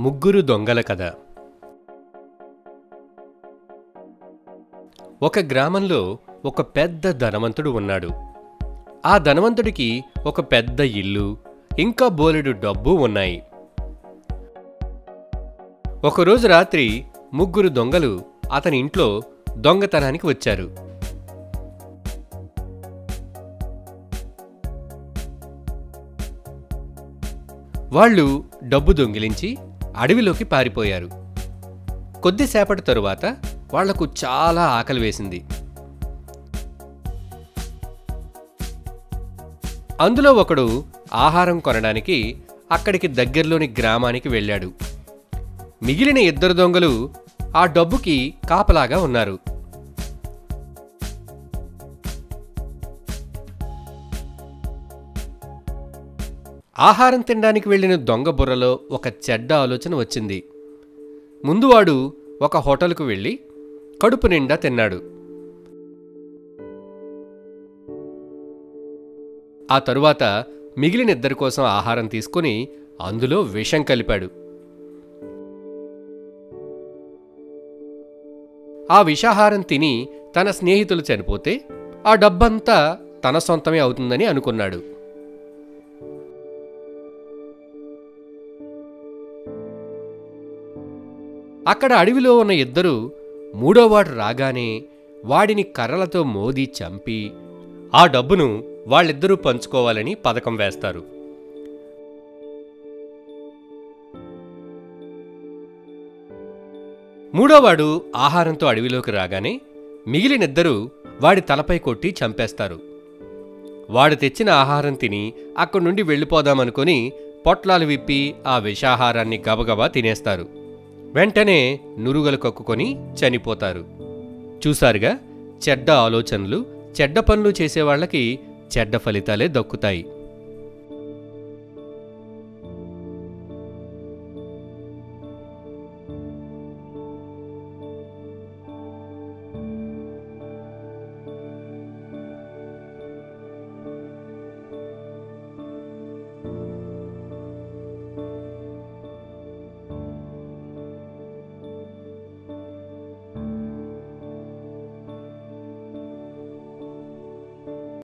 ముగ్గురు దొంగల కథ. ఒక గ్రామంలో ఒక పెద్ద ధనవంతుడు ఉన్నాడు. ఆ ధనవంతుడికి ఒక పెద్ద ఇల్లు, ఇంకా బోలెడు డబ్బు ఉన్నాయి. ఒకరోజు రాత్రి ముగ్గురు దొంగలు అతని ఇంట్లో దొంగతనానికి వచ్చారు. వాళ్ళు డబ్బు దొంగిలించి అడవిలోకి పారిపోయారు. కొద్దిసేపటి తరువాత వాళ్లకు చాలా ఆకలి వేసింది. అందులో ఒకడు ఆహారం కొనడానికి అక్కడికి దగ్గరలోని గ్రామానికి వెళ్ళాడు. మిగిలిన ఇద్దరు దొంగలు ఆ డబ్బుకి కాపలాగా ఉన్నారు. ఆహారం తినడానికి వెళ్లిన దొంగ బుర్రలో ఒక చెడ్డ ఆలోచన వచ్చింది. ముందు వాడు ఒక హోటల్కు వెళ్ళి కడుపు నిండా తిన్నాడు. ఆ తరువాత మిగిలిన ఇద్దరి కోసం ఆహారం తీసుకుని అందులో విషం కలిపాడు. ఆ విషాహారం తిని తన స్నేహితులు చనిపోతే ఆ డబ్బంతా తన సొంతమే అవుతుందని అనుకున్నాడు. అక్కడ అడవిలో ఉన్న ఇద్దరు మూడోవాడు రాగానే వాడిని కర్రలతో మోది చంపి ఆ డబ్బును వాళ్ళిద్దరూ పంచుకోవాలని పథకం వేస్తారు. మూడోవాడు ఆహారంతో అడవిలోకి రాగానే మిగిలినిద్దరూ వాడి తలపై కొట్టి చంపేస్తారు. వాడు తెచ్చిన ఆహారం తిని అక్కడి నుండి వెళ్ళిపోదామనుకుని పొట్లాలు విప్పి ఆ విషాహారాన్ని గబగబా తినేస్తారు. వెంటనే నురుగలు కక్కుకొని చనిపోతారు. చూసారుగా, చెడ్డ ఆలోచనలు, చెడ్డ పనులు చేసేవాళ్లకి చెడ్డ ఫలితాలే దక్కుతాయి.